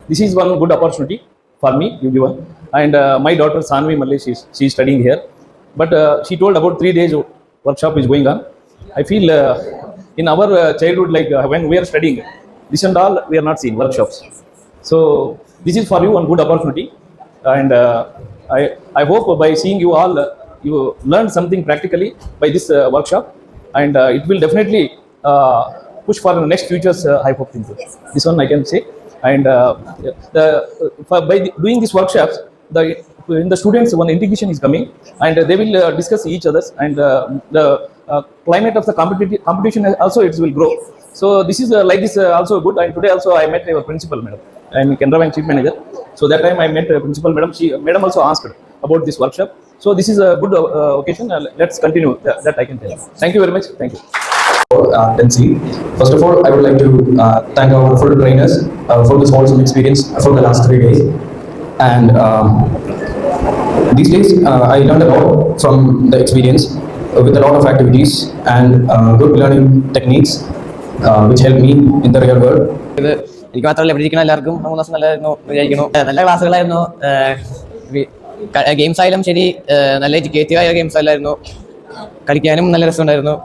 this is one good opportunity for me you given. And my daughter Sanvi Malli, she's studying here, but she told about 3 days workshop is going on. I feel in our childhood, like when we are studying, this and all we are not seeing workshops. So this is for you one good opportunity, and I hope by seeing you all, you learn something practically by this workshop, and it will definitely push for the next futures. I hope into this one I can say. And by doing these workshops, in the students one integration is coming, and they will discuss each others, and the climate of the competition also it will grow. So this is like this also good. And today also I met a principal madam, I'm Canara Bank chief manager. So that time I met a principal madam. Madam also asked about this workshop. So this is a good occasion. Let's continue that I can tell. Thank you very much. Thank you. Let's see. First of all, I would like to thank our full trainers for this wholesome experience for the last 3 days. And these days, I learned a lot from the experience with a lot of activities and good learning techniques which helped me in the real world. എനിക്ക് മാത്രമല്ല ഇവിടെ ഇരിക്കുന്ന എല്ലാവർക്കും 3 ദിവസം നല്ലതായിരുന്നു വിചാരിക്കുന്നു. നല്ല ക്ലാസ്സുകളായിരുന്നു. Games ആയാലും ശരി, നല്ല എഡ്യൂക്കേറ്റീവ് ആയ ഗെയിംസ് ആയിരുന്നു. കളിക്കാനും നല്ല രസമുണ്ടായിരുന്നു.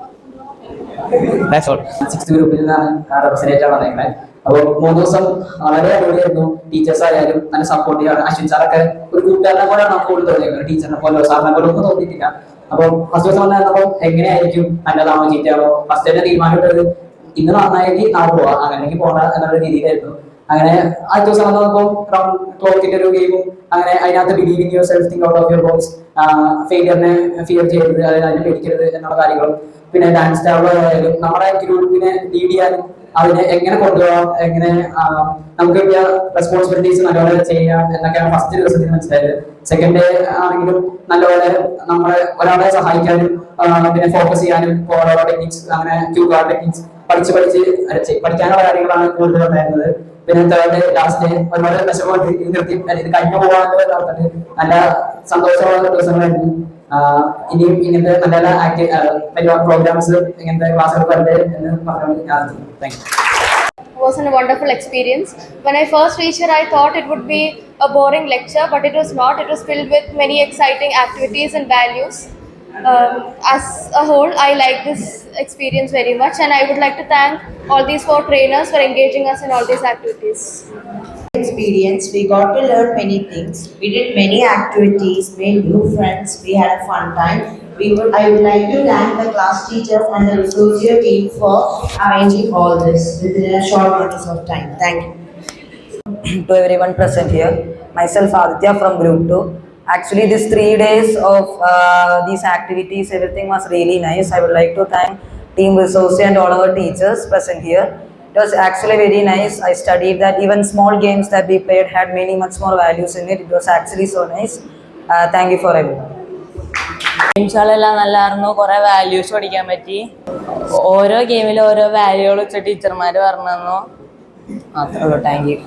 സിക്സ്ത് ഗ്രൂപ്പിൽ നിന്നാണ് റെപ്രസെന്റേറ്റീവ് വന്നേക്കുന്നത്. അപ്പോൾ 3 ദിവസം വളരെ അടിപൊളിയായിരുന്നു. ടീച്ചേഴ്സ് ആയാലും നല്ല സപ്പോർട്ടീവാണ്. അശ്വിൻ സാറൊക്കെ ഒരു കൂട്ടുകാരനെ പോലെയാണ് നമുക്ക് കൂടുതൽ തോന്നിയത്. ടീച്ചറിനെ പോലെ സാറിനെ പോലെ ഒന്നും തോന്നിയിട്ടില്ല. അപ്പോൾ ഫസ്റ്റ് ദിവസം വന്നപ്പോൾ എങ്ങനെയായിരിക്കും, നല്ലതാണോ ചീത്തയാണോ, ഫസ്റ്റ് തന്നെ തീരുമാനമിട്ടത് ഇന്ന് നന്നായെങ്കിൽ നാളെ പോവാം, അങ്ങനെയെങ്കിൽ പോകണ്ട എന്നുള്ള രീതിയിലായിരുന്നു. അങ്ങനെ ആ ദിവസം വന്നപ്പോൾ ക്ലോക്കിന്റെ ഒരു ഗെയിമും, അങ്ങനെ അതിനകത്ത് believing yourself, think out of your box, ഫെയിലിയറിനെ ഫിയർ ചെയ്യരുത്, അതായത് അതിനെ പേടിക്കരുത് എന്നുള്ള കാര്യങ്ങളും, പിന്നെ ഡാൻസ് ആയാലും നമ്മുടെ ഗ്രൂപ്പിനെ ലീഡ് ചെയ്യാനും അതിനെ എങ്ങനെ കൊണ്ടുപോകാം, എങ്ങനെ നമുക്ക് കിട്ടിയ റെസ്പോൺസിബിലിറ്റീസ് നല്ലപോലെ ചെയ്യാം എന്നൊക്കെയാണ് ഫസ്റ്റ് ദിവസത്തിൽ മനസ്സിലായത്. സെക്കൻഡ് ഡേ ആണെങ്കിലും നല്ലപോലെ നമ്മളെ ഒരാളെ സഹായിക്കാനും പിന്നെ ഫോക്കസ് ചെയ്യാനും ടെക്നിക്സ്, അങ്ങനെ ക്യൂ കാർഡ് ടെക്നിക്സ് പഠിക്കാനുള്ള കാര്യങ്ങളാണ് കൂടുതൽ ഉണ്ടായിരുന്നത്. പിന്നെ തേർഡ് ഡേ ലാസ്റ്റ് ഡേ ഒരുപാട് വിഷമമായിട്ട് നിർത്തി ഇത് കഴിഞ്ഞു പോകാനുള്ള നല്ല സന്തോഷമുള്ള ദിവസങ്ങളായിരുന്നു. ഇനിയും ഇങ്ങനത്തെ നല്ല നല്ല പ്രോഗ്രാംസ്, ഇങ്ങനത്തെ ക്ലാസ്സുകൾ വരട്ടെ എന്ന് പറഞ്ഞുകൊണ്ട് ഞാൻ thank you. It was a wonderful experience. When I first reached here, I thought it would be a boring lecture, but it was not. It was filled with many exciting activities and values. As a whole, I like this experience very much, and I would like to thank all these 4 trainers for engaging us in all these activities. Experience, we got to learn many things. We did many activities, made new friends, we had a fun time. I would like to thank the class teachers and the associate team for arranging all this within a short notice of time. Thank you. To everyone present here, myself Aditya from Group 2. Actually, these 3 days of these activities, everything was really nice. I would like to thank Team Resource and all our teachers present here. It was actually very nice. I studied that even small games that we played had many much more values in it. It was actually so nice. Thank you for everyone. ഗെയിംസുകളെല്ലാം നല്ലതായിരുന്നു. കുറേ values പഠിക്കാൻ പറ്റി. ഓരോ ഗെയിമിലും ഓരോ വാല്യൂകൾ വെച്ച് ടീച്ചർമാർ പറഞ്ഞു തന്നു. മാത്രമേ ഉള്ളൂ. Thank you.